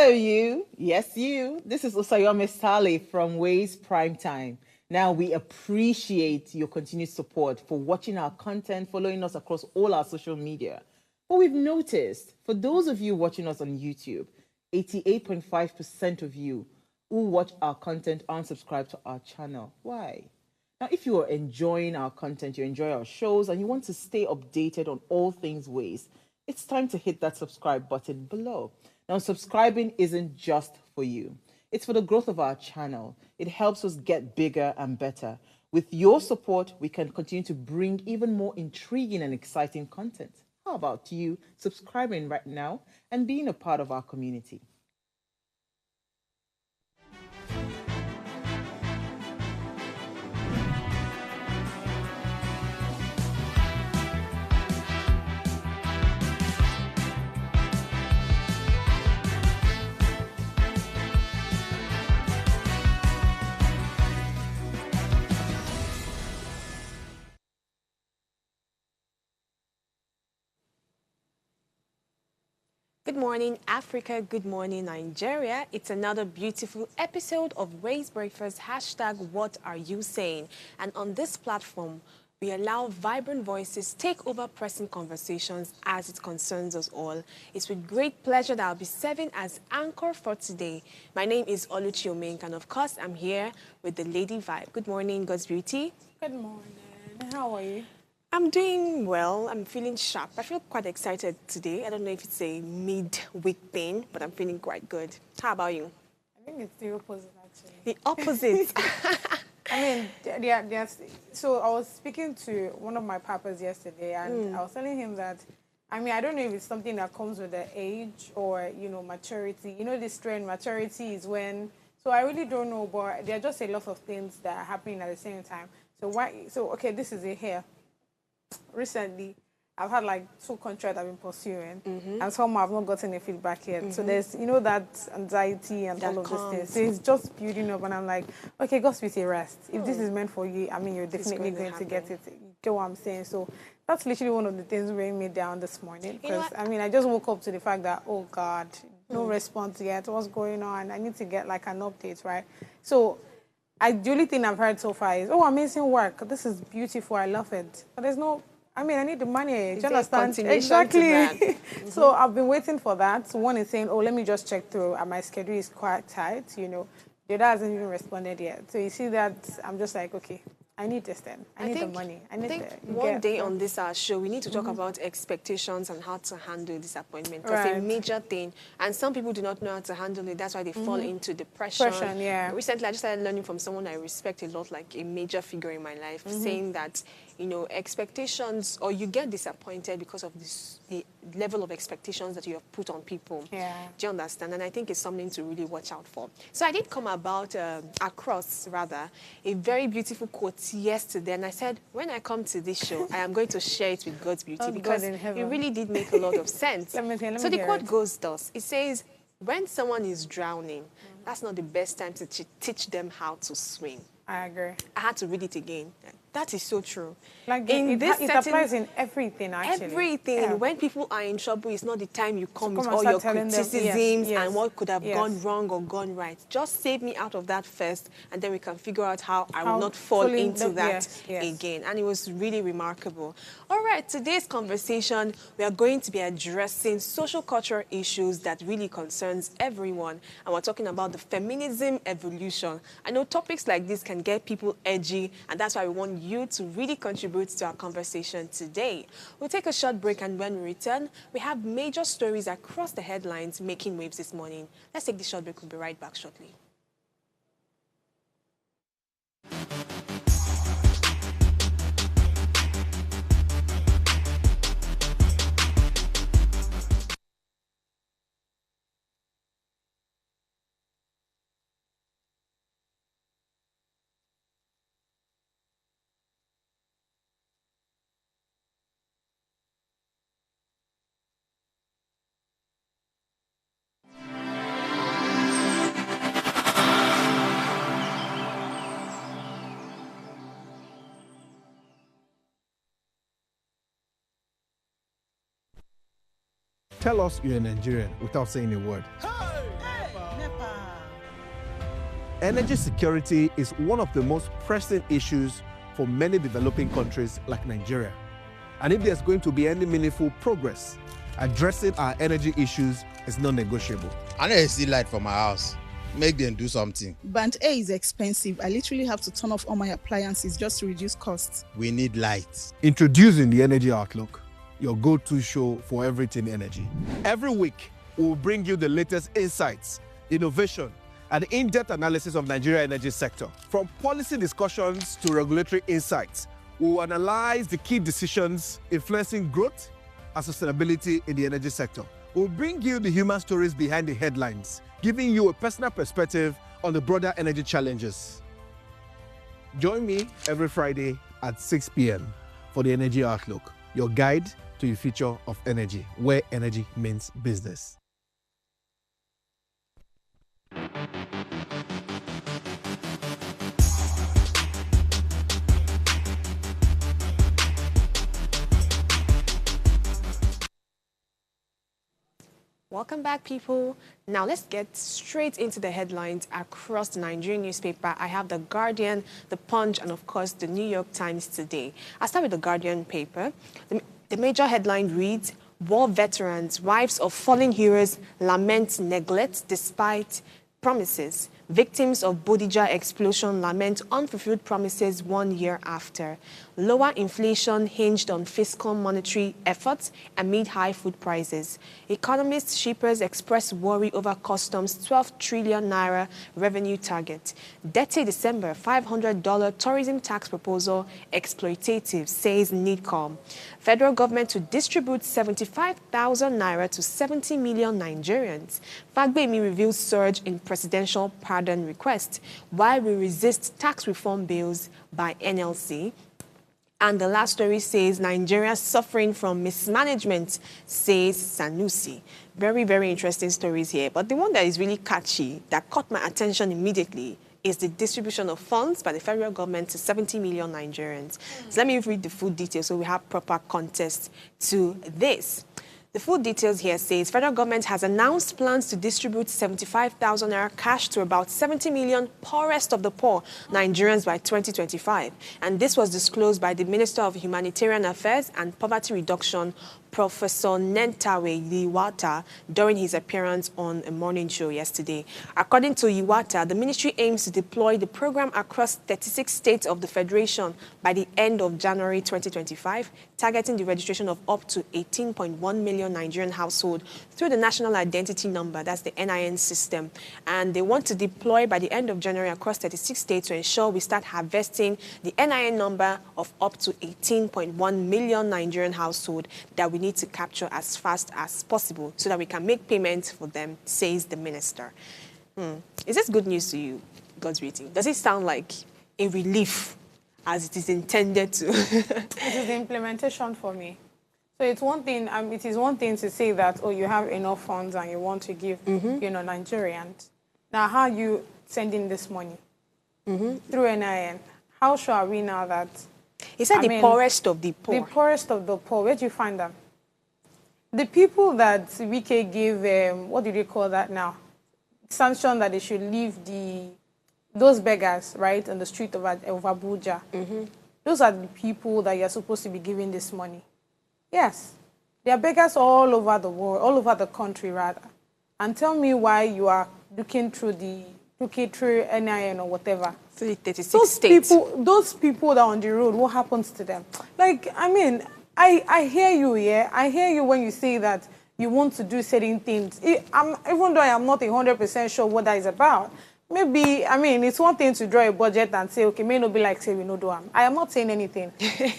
Hello, you. Yes, you. This is Osayome Sale from Ways Primetime. Now, we appreciate your continued support for watching our content, following us across all our social media. But we've noticed, for those of you watching us on YouTube, 88.5% of you who watch our content aren't subscribed to our channel. Why? Now, if you are enjoying our content, you enjoy our shows, and you want to stay updated on all things Ways, it's time to hit that subscribe button below. Now, subscribing isn't just for you. It's for the growth of our channel. It helps us get bigger and better. With your support, we can continue to bring even more intriguing and exciting content. How about you subscribing right now and being a part of our community? Good morning, Africa. Good morning, Nigeria. It's another beautiful episode of Raise Breakfast, #What Are You Saying? And on this platform, we allow vibrant voices take over pressing conversations as it concerns us all. It's with great pleasure that I'll be serving as anchor for today. My name is Oluchi Omenka, and of course, I'm here with the Lady Vibe. Good morning, God's Beauty. Good morning. How are you? I'm doing well. I'm feeling sharp. I feel quite excited today. I don't know if it's a mid-week thing, but I'm feeling quite good. How about you? I think it's the opposite, actually. The opposite. I mean, so I was speaking to one of my papas yesterday, and I was telling him that, I mean, I don't know if it's something that comes with the age or, you know, maturity. You know, this trend, maturity is when, so I really don't know, but there are just a lot of things that are happening at the same time. Okay, this is it here. Recently, I've had like 2 contracts I've been pursuing, and somehow I've not gotten a feedback yet. So there's, you know, that anxiety and all of these things. So it's just building up, and I'm like, okay, go with a rest. If this is meant for you, I mean, you're definitely going to get it. You get what I'm saying? So that's literally one of the things weighing me down this morning. Because, I mean, I just woke up to the fact that, oh, God, no response yet. What's going on? I need to get like an update, right? So the only thing I've heard so far is, oh, amazing work. This is beautiful. I love it. But there's no, I mean, I need the money. Do you understand? Exactly. So I've been waiting for that. So one is saying, oh, let me just check through. And my schedule is quite tight, you know. The other hasn't even responded yet. So you see that I'm just like, okay, I need this then. I need the money. I think one day on this show, we need to talk about expectations and how to handle disappointment. Because it's a major thing. And some people do not know how to handle it. That's why they fall into depression. Recently, I just started learning from someone I respect a lot, like a major figure in my life, saying that, you know, expectations, or you get disappointed because of the level of expectations that you have put on people. Do you understand? And I think it's something to really watch out for. So I did come across a very beautiful quote yesterday, and I said, when I come to this show, I am going to share it with God's beauty, because it really did make a lot of sense. So the quote goes thus. It says, when someone is drowning, that's not the best time to teach them how to swim. I agree. I had to read it again. That is so true. Like it applies in everything, actually. Everything. Yeah. When people are in trouble, it's not the time you come with all your criticisms and what could have gone wrong or gone right. Just save me out of that first, and then we can figure out how I will not fall into that again. And it was really remarkable. All right, today's conversation, we are going to be addressing social cultural issues that really concerns everyone. And we're talking about the feminism evolution. I know topics like this can get people edgy, and that's why we want you to really contribute to our conversation today. We'll take a short break, and when we return, we have major stories across the headlines making waves this morning. Let's take this short break. We'll be right back shortly. Tell us you're a Nigerian without saying a word. Hey! Energy security is one of the most pressing issues for many developing countries like Nigeria. And if there's going to be any meaningful progress, addressing our energy issues is non-negotiable. I need to see light for my house. Make them do something. Band A is expensive. I literally have to turn off all my appliances just to reduce costs. We need light. Introducing the Energy Outlook, your go-to show for everything energy. Every week, we'll bring you the latest insights, innovation, and in-depth analysis of Nigeria's energy sector. From policy discussions to regulatory insights, we'll analyze the key decisions influencing growth and sustainability in the energy sector. We'll bring you the human stories behind the headlines, giving you a personal perspective on the broader energy challenges. Join me every Friday at 6 p.m. for the Energy Outlook, your guide to the future of energy, where energy means business. Welcome back, people. Now let's get straight into the headlines across the Nigerian newspaper. I have The Guardian, The Punch, and of course the New York Times today. I'll start with The Guardian paper. The major headline reads, "War veterans, wives of fallen heroes lament neglect despite promises. Victims of Bodija explosion lament unfulfilled promises 1 year after. Lower inflation hinged on fiscal monetary efforts amid high food prices. Economists, shippers express worry over customs 12 trillion naira revenue target. Dirty December $500 tourism tax proposal exploitative, says NIDCOM. Federal government to distribute 75,000 naira to 70 million Nigerians. Fagbemi reveals surge in presidential pardon request, while we resist tax reform bills by NLC. And the last story says, Nigeria suffering from mismanagement, says Sanusi. Very, very interesting stories here. But the one that is really catchy, that caught my attention immediately, is the distribution of funds by the federal government to 70 million Nigerians. So let me read the full details so we have proper context to this. The full details here says federal government has announced plans to distribute 75,000 naira cash to about 70 million poorest of the poor Nigerians by 2025. And this was disclosed by the Minister of Humanitarian Affairs and Poverty Reduction, Professor Nentawe Yiwata, during his appearance on a morning show yesterday. According to Yiwata, the ministry aims to deploy the program across 36 states of the Federation by the end of January 2025, targeting the registration of up to 18.1 million Nigerian households through the National Identity Number, that's the NIN system. And they want to deploy by the end of January across 36 states to ensure we start harvesting the NIN number of up to 18.1 million Nigerian households that we need to capture as fast as possible so that we can make payments for them, says the minister. Is this good news to you, God's rating? Does it sound like a relief as it is intended to? It is the implementation for me. So it's one thing, it is one thing to say that, oh, you have enough funds and you want to give, Nigerians. Now, how are you sending this money? Through NIN. How sure are we now that... He said poorest of the poor. The poorest of the poor. Where do you find them? The people that WK gave, what do they call that now? Sanction that they should leave those beggars, right, on the street of Abuja. Those are the people that you're supposed to be giving this money. Yes. They are beggars all over the world, all over the country, rather. And tell me why you are looking through NIN or whatever. 36 states. Those people that are on the road, what happens to them? Like, I hear you, yeah? I hear you when you say that you want to do certain things. Even though I am not 100% sure what that is about, maybe, it's one thing to draw a budget and say, okay, may not be like, say, we know do am. I am not saying anything,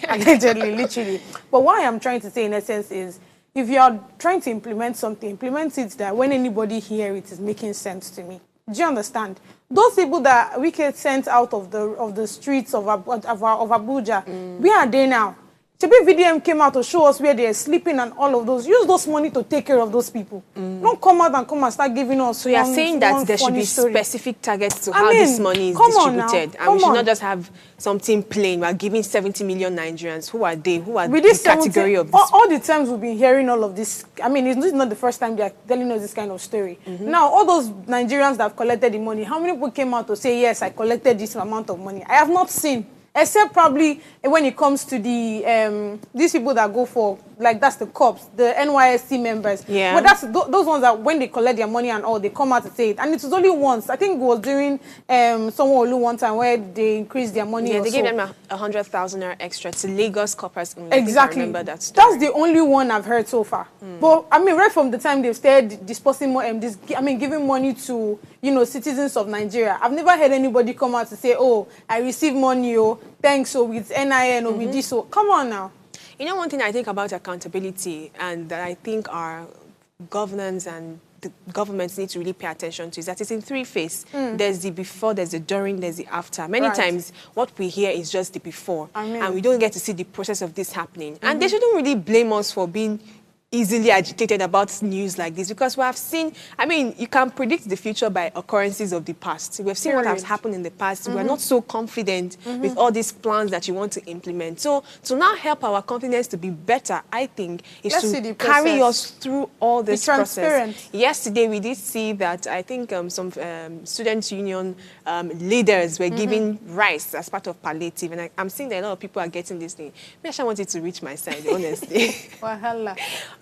allegedly, literally. But what I am trying to say, in essence, is if you are trying to implement something, implement it that when anybody hears it is making sense to me. Do you understand? Those people that we get sent out of the streets of Abuja, where are they now? Shebi VDM came out to show us where they're sleeping and all of those. Use those money to take care of those people. Don't come out and start giving us. So you're saying that there should be specific targets to how this money is distributed, and we should not just have something plain. We're giving 70 million Nigerians. Who are they? Who are the category of this? All the times we've been hearing all of this. I mean, it's not the first time they're telling us this kind of story. Now, all those Nigerians that have collected the money, how many people came out to say, yes, I collected this amount of money? I have not seen. Except probably when it comes to the these people that go for, like, that's the cops, the NYSC members. Yeah. But that's those ones that when they collect their money and all, they come out to say it. And it was only once. I think it was during Sanwo-Olu one time where they increased their money. Yeah, they gave them 100,000 extra to Lagos coppers. Exactly. I remember that story. That's the only one I've heard so far. But I mean, right from the time they've started dispersing more, giving money to, you know, citizens of Nigeria, I've never heard anybody come out to say, oh, I received money, oh, thanks, or with NIN, or with this, so come on now. You know, one thing I think about accountability, and that I think our governance and the governments need to really pay attention to, is that it's in three phases. There's the before, there's the during, there's the after. Many times, what we hear is just the before, and we don't get to see the process of this happening. And they shouldn't really blame us for being easily agitated about news like this, because we have seen, I mean, you can predict the future by occurrences of the past. We've seen what has happened in the past. We're not so confident with all these plans that you want to implement. So to now help our confidence to be better, I think, is to carry us through all this process. Yesterday, we did see that I think some student union leaders were giving rice as part of palliative, and I'm seeing that a lot of people are getting this thing. Maybe I wanted to reach my side, honestly.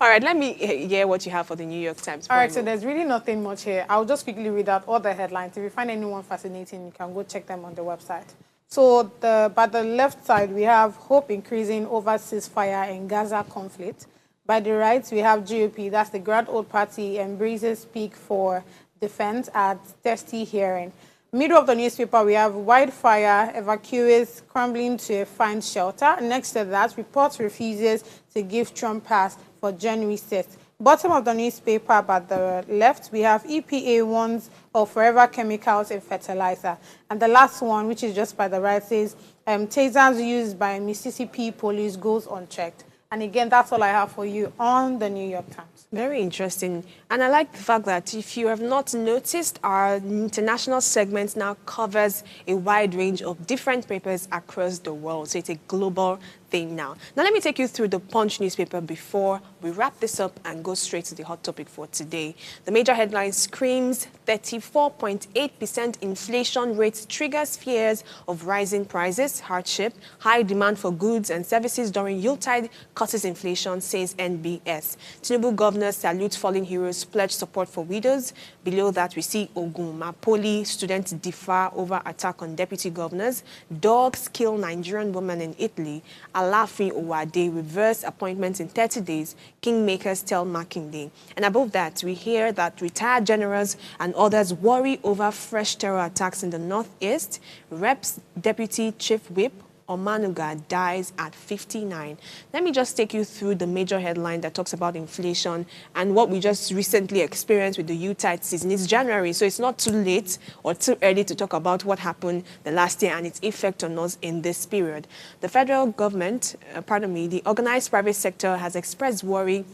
All right, let me hear what you have for the New York Times. All right, so there's really nothing much here. I'll just quickly read out all the headlines. If you find anyone fascinating, you can go check them on the website. So by the left side, we have hope increasing over ceasefire in Gaza conflict. By the right, we have GOP, that's the Grand Old Party, embraces peak for defense at testy hearing. Middle of the newspaper, we have wildfire, evacuees scrambling to find shelter. Next to that, report refuses to give Trump pass for January 6th. Bottom of the newspaper, by the left, we have EPA warns of forever chemicals in fertilizer. And the last one, which is just by the right, says tasers used by Mississippi police goes unchecked. And again, that's all I have for you on the New York Times. Very interesting. And I like the fact that if you have not noticed, our international segment now covers a wide range of different papers across the world. So it's a global thing now. Now, let me take you through the Punch newspaper before we wrap this up and go straight to the hot topic for today. The major headline screams 34.8% inflation rate triggers fears of rising prices, hardship, high demand for goods and services during Yuletide causes inflation, says NBS. Tinubu governor salutes fallen heroes, pledge support for widows. Below that, we see Ogun, Mapoli, students differ over attack on deputy governors. Dogs kill Nigerian woman in Italy. Alaafin Owade reverse appointments in 30 days. Kingmakers tell Makinde. And above that, we hear that retired generals and others worry over fresh terror attacks in the Northeast. Reps Deputy Chief Whip Omanuga dies at 59. Let me just take you through the major headline that talks about inflation and what we just recently experienced with the Yuletide season. It's January, so it's not too late or too early to talk about what happened the last year and its effect on us in this period. The federal government, the organized private sector has expressed worry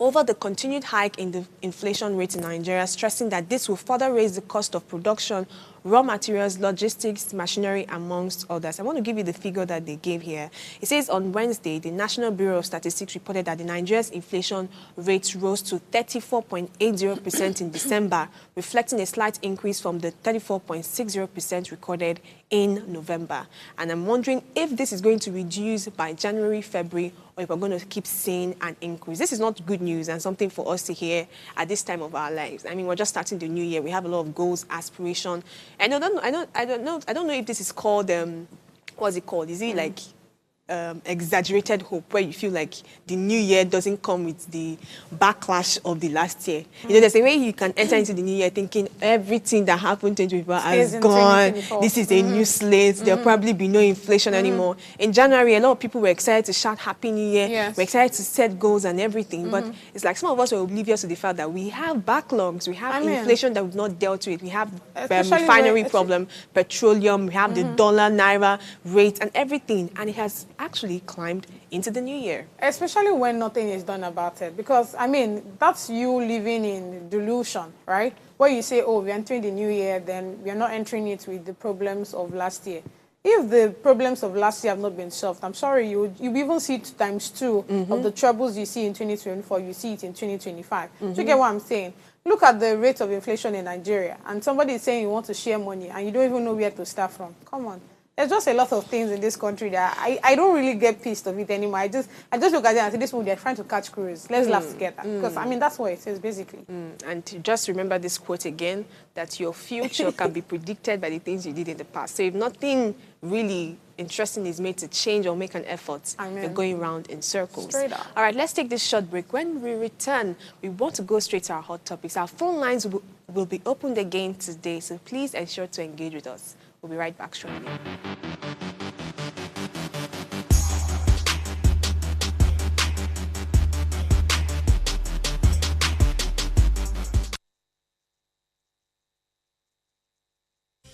over the continued hike in the inflation rate in Nigeria, stressing that this will further raise the cost of production, raw materials, logistics, machinery, amongst others. I want to give you the figure that they gave here. It says on Wednesday, the National Bureau of Statistics reported that the Nigeria's inflation rate rose to 34.80% in December, reflecting a slight increase from the 34.60% recorded in November. And I'm wondering if this is going to reduce by January, February, or if we're going to keep seeing an increase. This is not good news and something for us to hear at this time of our lives. I mean, we're just starting the new year. We have a lot of goals, aspiration. And I don't know if this is called what's it called? Is it like exaggerated hope, where you feel like the new year doesn't come with the backlash of the last year? You know, there's a way you can enter into the new year thinking everything that happened 2024 has gone. This is a new slate. There'll probably be no inflation anymore. In January, a lot of people were excited to shout Happy New Year. Yes. We're excited to set goals and everything. But it's like some of us were oblivious to the fact that we have backlogs. We have inflation that we've not dealt with. We have refinery problem, petroleum. We have the dollar, naira rate and everything. And it has actually climbed into the new year. Especially when nothing is done about it. Because, I mean, that's you living in delusion, right? Where you say, oh, we're entering the new year, then we're not entering it with the problems of last year. If the problems of last year have not been solved, I'm sorry, you even see it times 2 of the troubles you see in 2024, you see it in 2025. Do you get what I'm saying? Look at the rate of inflation in Nigeria, and somebody is saying you want to share money, and you don't even know where to start from. Come on. There's just a lot of things in this country that I don't really get pissed of it anymore. I just look at it and say, this one, they're trying to catch cruise. Let's laugh together. Because, I mean, that's what it is, basically. And just remember this quote again, that your future can be predicted by the things you did in the past. So if nothing really interesting is made to change or make an effort, you're going around in circles. Straight up. All right, let's take this short break. When we return, we want to go straight to our hot topics. Our phone lines will be opened again today, so please ensure to engage with us. We'll be right back shortly.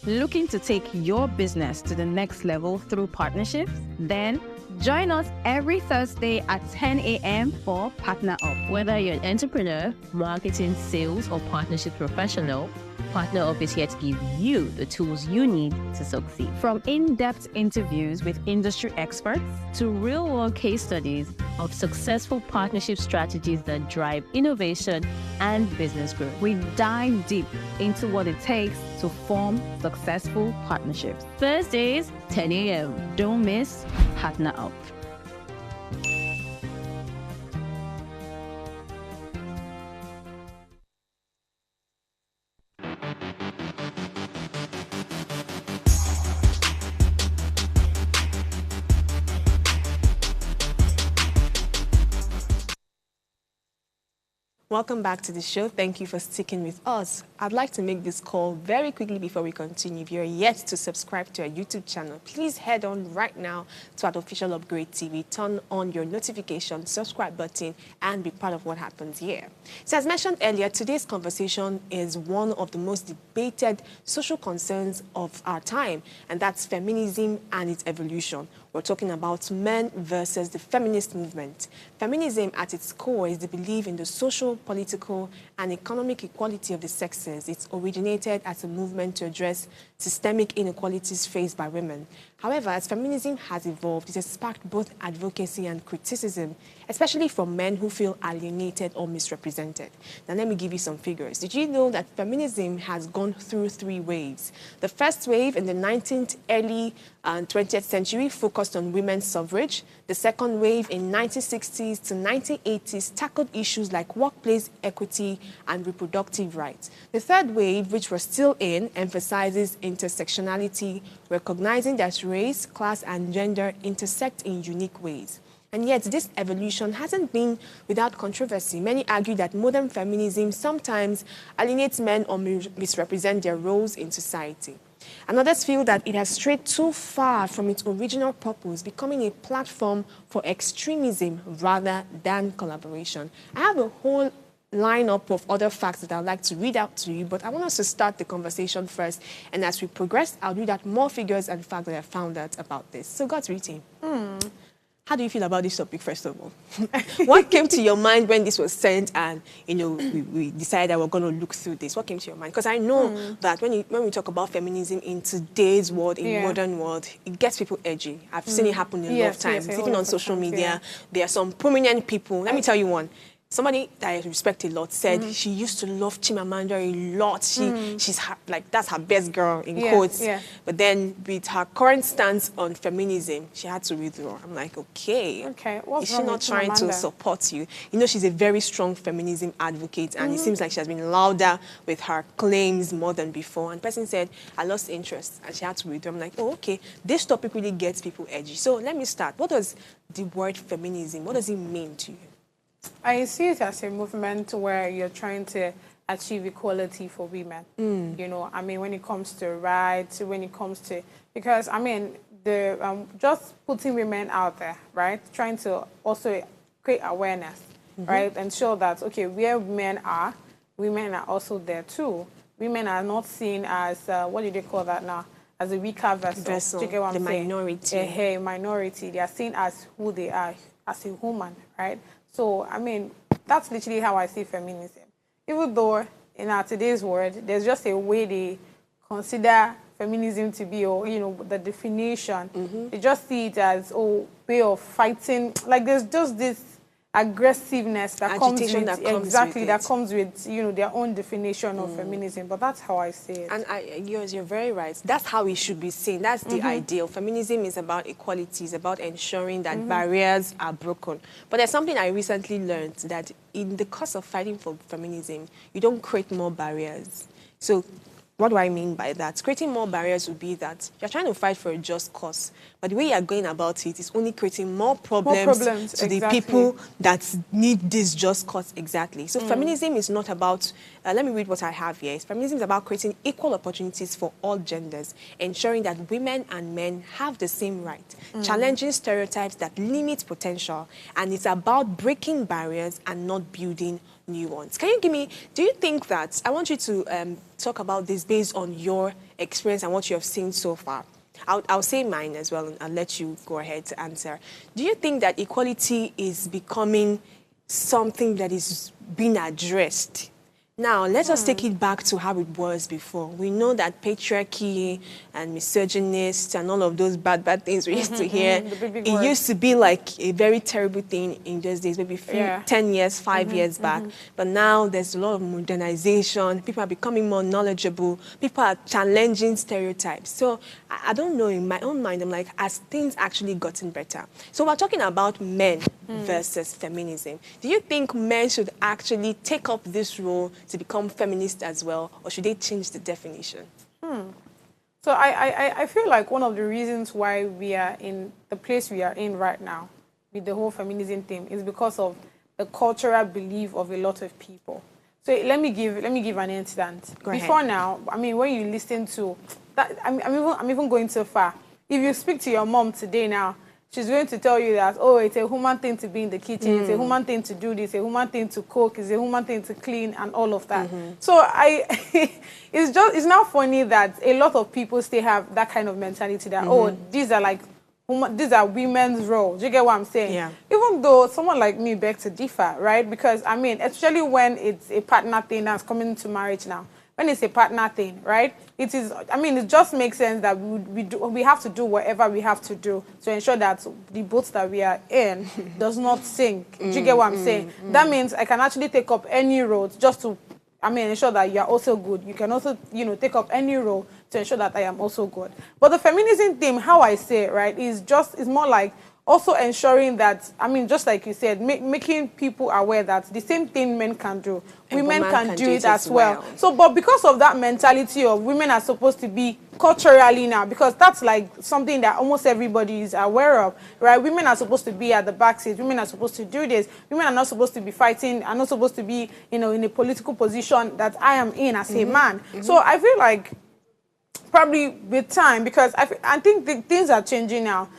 Looking to take your business to the next level through partnerships? Then join us every Thursday at 10 a.m. for Partner Up. Whether you're an entrepreneur, marketing, sales, or partnership professional, Partner Up is here to give you the tools you need to succeed. From in-depth interviews with industry experts To real-world case studies of successful partnership strategies that drive innovation and business growth. we dive deep into what it takes to form successful partnerships. Thursdays, 10 a.m. Don't miss Partner Up. Welcome back to the show. Thank you for sticking with us. I'd like to make this call very quickly before we continue. If you're yet to subscribe to our YouTube channel, please head on right now to our official Upgrade TV, turn on your notification, subscribe button, and be part of what happens here. So as mentioned earlier, today's conversation is one of the most debated social concerns of our time, and that's feminism and its evolution. We're talking about men versus the feminist movement. Feminism at its core is the belief in the social, political, and economic equality of the sexes. It's originated as a movement to address systemic inequalities faced by women. However, as feminism has evolved, it has sparked both advocacy and criticism, especially from men who feel alienated or misrepresented. Now, let me give you some figures. Did you know that feminism has gone through 3 waves? The first wave in the 19th, early 20th century focused on women's suffrage. The second wave in 1960s to 1980s tackled issues like workplace equity and reproductive rights. The third wave, which we're still in, emphasizes intersectionality, recognizing that race, class, and gender intersect in unique ways. And yet, this evolution hasn't been without controversy. Many argue that modern feminism sometimes alienates men or misrepresents their roles in society. And others feel that it has strayed too far from its original purpose, becoming a platform for extremism rather than collaboration. I have a whole lineup of other facts that I'd like to read out to you, but I want us to start the conversation first. And as we progress, I'll read out more figures and facts that I found out about this. So, God's reading. How do you feel about this topic, first of all? What came to your mind when this was sent and, you know, we decided that we're going to look through this? What came to your mind? Because I know that when we talk about feminism in today's world, in modern world, it gets people edgy. I've seen it happen a lot of times. Even on social media, there are some prominent people. Let me tell you one. Somebody that I respect a lot said she used to love Chimamanda a lot. She's like, that's her best girl, in quotes. But then with her current stance on feminism, she had to withdraw. I'm like, okay. Is she not trying to support you? You know, she's a very strong feminism advocate, and it seems like she has been louder with her claims more than before. And the person said, I lost interest, and she had to withdraw. I'm like, oh, okay. This topic really gets people edgy. So let me start. What does the word feminism, what does it mean to you? I see it as a movement where you're trying to achieve equality for women. You know, I mean, when it comes to rights, when it comes to, because, I mean, the just putting women out there, right? Trying to also create awareness, right? And show that, okay, where women are also there too. Women are not seen as, what do they call that now? as a weaker vessel. Do you get what I'm saying? Minority. Minority. They are seen as who they are, as a woman, right? So, I mean, that's literally how I see feminism. Even though in our today's world, there's just a way they consider feminism to be, or, you know, the definition. They just see it as, way of fighting. Like, there's just this aggressiveness that comes with that comes with, you know, their own definition of feminism. But that's how I see it. And you're very right. That's how it should be seen. That's the ideal. Feminism is about equality. It's about ensuring that barriers are broken. But there's something I recently learned, that in the course of fighting for feminism, you don't create more barriers. So what do I mean by that? Creating more barriers would be that you're trying to fight for a just cause, but the way you're going about it is only creating more problems to the people that need this just cause exactly. So feminism is not about, let me read what I have here. Feminism is about creating equal opportunities for all genders, ensuring that women and men have the same right, challenging stereotypes that limit potential, and it's about breaking barriers and not building new ones. Can you give me, do you think that, I want you to talk about this based on your experience and what you have seen so far. I'll say mine as well, and I'll let you go ahead to answer. Do you think that equality is becoming something that is being addressed? Now, let us take it back to how it was before. We know that patriarchy and misogynist and all of those bad things we used to hear, it used to be like a very terrible thing in those days, maybe 10 years, 5 years back. But now there's a lot of modernization. People are becoming more knowledgeable. People are challenging stereotypes. So I don't know, in my own mind, I'm like, has things actually gotten better? So we're talking about men versus feminism. Do you think men should actually take up this role to become feminist as well, or should they change the definition? So I feel like one of the reasons why we are in the place we are in right now with the whole feminism thing is because of the cultural belief of a lot of people. So let me give an instance. Before now, I mean, when you listen to that, I'm even going too far. If you speak to your mom today now, she's going to tell you that, oh, it's a human thing to be in the kitchen, it's a human thing to do this, a human thing to cook, it's a human thing to clean, and all of that. So it's now funny that a lot of people still have that kind of mentality that, oh, these are women's roles. Do you get what I'm saying? Yeah. Even though someone like me begs to differ, right? Because, I mean, especially when it's a partner thing that's coming to marriage now. When it's a partner thing, right? It is, I mean, it just makes sense that we have to do whatever we have to do to ensure that the boat that we are in does not sink. Do you get what I'm saying? That means I can actually take up any road just to, I mean, ensure that you are also good. You can also, you know, take up any role to ensure that I am also good. But the feminism theme, how I say it, right, is more like also ensuring that, I mean, just like you said, making people aware that the same thing men can do, women can do it as well. So, but because of that mentality of women are supposed to be culturally now, because that's like something that almost everybody is aware of, right? Women are supposed to be at the back seat. Women are supposed to do this. Women are not supposed to be fighting, are not supposed to be, you know, in a political position that I am in as a man. So I feel like probably with time, because I think things are changing now.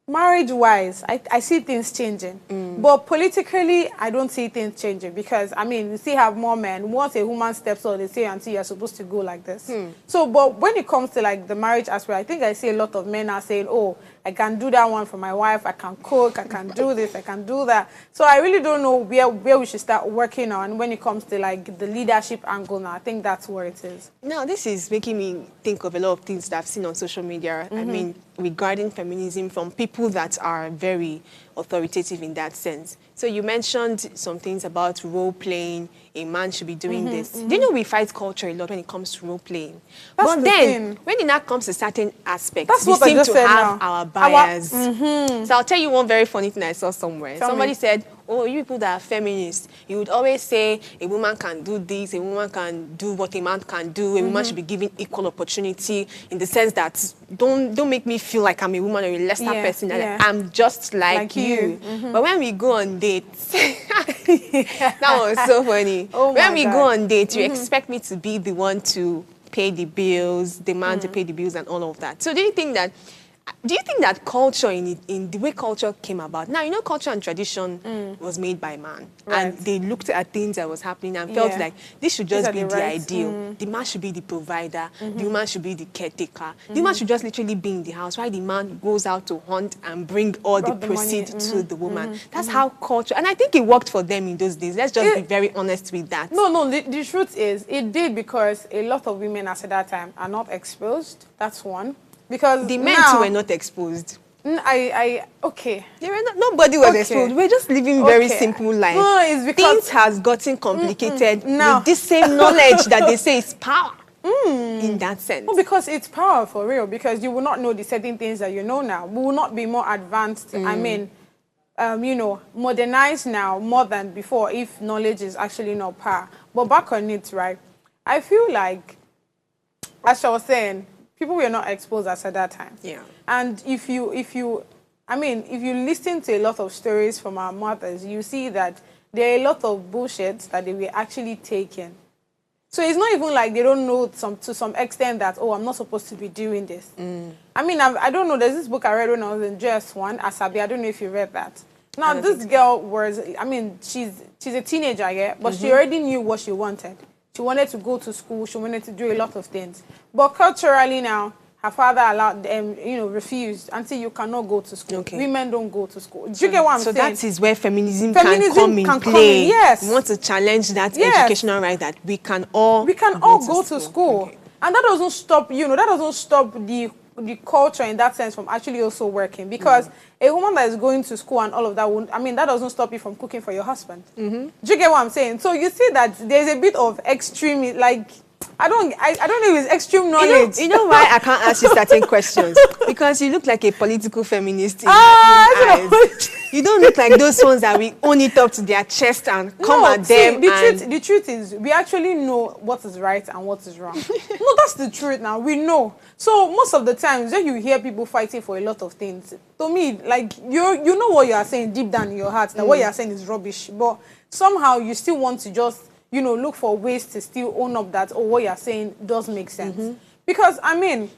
Marriage-wise, I see things changing. But politically, I don't see things changing because, I mean, we still have more men. Once a woman steps on, they say, auntie, you're supposed to go like this. So, but when it comes to, like, the marriage aspect, I think I see a lot of men are saying, oh, I can do that one for my wife, I can cook, I can do this, I can do that. So I really don't know where we should start working on when it comes to, like, the leadership angle now. I think that's where it is. Now, this is making me think of a lot of things that I've seen on social media. I mean, regarding feminism from people that are very authoritative in that sense. So you mentioned some things about role playing. A man should be doing this. Do you know we fight culture a lot when it comes to role playing? But then, when it now comes to certain aspects, we seem to have our bias. So I'll tell you one very funny thing I saw somewhere. Somebody said, oh, you people that are feminists, you would always say a woman can do this, a woman can do what a man can do, a woman should be given equal opportunity in the sense that don't make me feel like I'm a woman or a lesser person, and I'm just like you. But when we go on dates, that was so funny. When we go on dates, you expect me to be the one to pay the bills, the man to pay the bills and all of that. So do you think that Do you think that culture, in the way culture came about, now, you know, culture and tradition was made by man. Right. And they looked at things that was happening and felt like this should just be the ideal. The man should be the provider. The woman should be the caretaker. The woman should just literally be in the house, while the man goes out to hunt and bring all the proceeds to the woman. That's how culture, and I think it worked for them in those days. Let's just be very honest with that. No, the truth is, it did, because a lot of women at that time are not exposed. That's one. Because the men too were not exposed. Okay. They were not, nobody was exposed. We're just living very simple life. No, it's because things has gotten complicated with this same knowledge that they say is power. In that sense. Well, because it's power for real. Because you will not know the certain things that you know now. We will not be more advanced. I mean, you know, modernized now more than before if knowledge is actually not power. But back on it, right? I feel like, as I was saying, people were not exposed at that time. Yeah. And if you listen to a lot of stories from our mothers, you see that there are a lot of bullshit that they were actually taking. So it's not even like they don't know to some extent that, oh, I'm not supposed to be doing this. I mean, I don't know. There's this book I read when I was in JS1, Asabi. I don't know if you read that. Now, this girl was, I mean, she's a teenager, yeah, but she already knew what she wanted. She wanted to go to school. She wanted to do a lot of things. But culturally now, her father allowed them, you know, refused until you cannot go to school. Okay. Women don't go to school. Do you get what I'm saying? So that is where feminism can come in play. Yes. We want to challenge that educational right that we can all go to school. Okay. And that doesn't stop, you know, that doesn't stop the culture in that sense from actually also working. Because a woman that is going to school and all of that, I mean, that doesn't stop you from cooking for your husband. Do you get what I'm saying? So you see that there's a bit of extreme, like, I don't know if it's extreme knowledge. You know why I can't ask you certain questions? Because you look like a political feminist. You don't look like those ones that we own it up to their chest and come at them. The truth is, we actually know what is right and what is wrong. No, that's the truth now. We know. So most of the times when you hear people fighting for a lot of things, to me, like, you know what you are saying deep down in your heart, that what you are saying is rubbish. But somehow you still want to just, you know, look for ways to still own up that, oh, what you're saying does make sense. Because, I mean,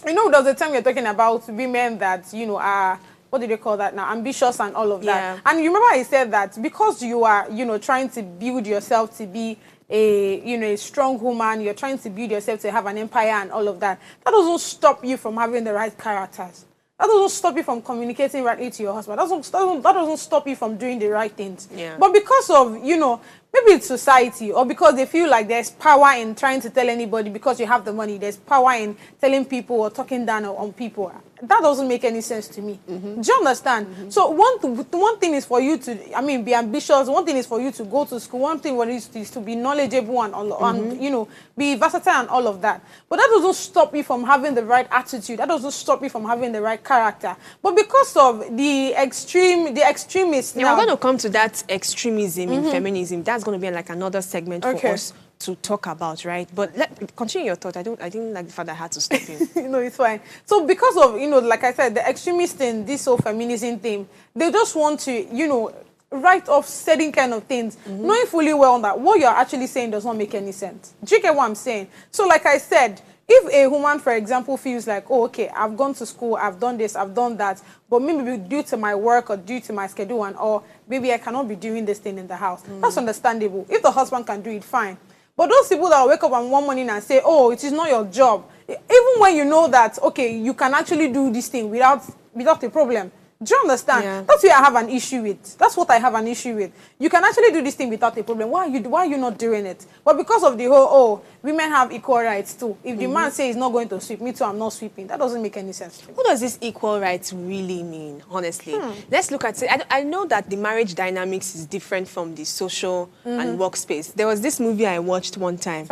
you know, there was a time you're talking about women that, you know, are, what do they call that now, ambitious and all of that. And you remember I said that because you are, you know, trying to build yourself to be a, you know, a strong woman, you're trying to build yourself to have an empire and all of that, that doesn't stop you from having the right characters. That doesn't stop you from communicating rightly to your husband. That doesn't stop you from doing the right things. But because of, you know, maybe it's society, or because they feel like there's power in trying to tell anybody because you have the money, there's power in telling people or talking down on people. That doesn't make any sense to me. Do you understand? So one thing is for you to, I mean, be ambitious. One thing is for you to go to school. One thing is to be knowledgeable and you know, be versatile and all of that. But that doesn't stop you from having the right attitude. That doesn't stop you from having the right character. But because of the extremists now, we're going to come to that extremism in feminism. That's going to be like another segment for us to talk about, right? But continue your thought. I didn't like the fact that I had to stop you. No, it's fine. So because of, you know, like I said, the extremists in this whole feminism thing, they just want to, you know, write off certain kind of things, knowing fully well that what you're actually saying does not make any sense. Do you get what I'm saying? So like I said, if a woman, for example, feels like, oh, okay, I've gone to school, I've done this, I've done that, but maybe due to my work or due to my schedule or maybe I cannot be doing this thing in the house, that's understandable. If the husband can do it, fine. But those people that wake up on one morning and say, oh, it is not your job, even when you know that, okay, you can actually do this thing without a problem. Do you understand? That's where I have an issue with. That's what I have an issue with. You can actually do this thing without a problem. Why are you not doing it? But because of the whole, oh, women have equal rights too. If the man says he's not going to sweep, me too, I'm not sweeping. That doesn't make any sense to me. What does this equal rights really mean, honestly? Let's look at it. I know that the marriage dynamics is different from the social and workspace. There was this movie I watched one time.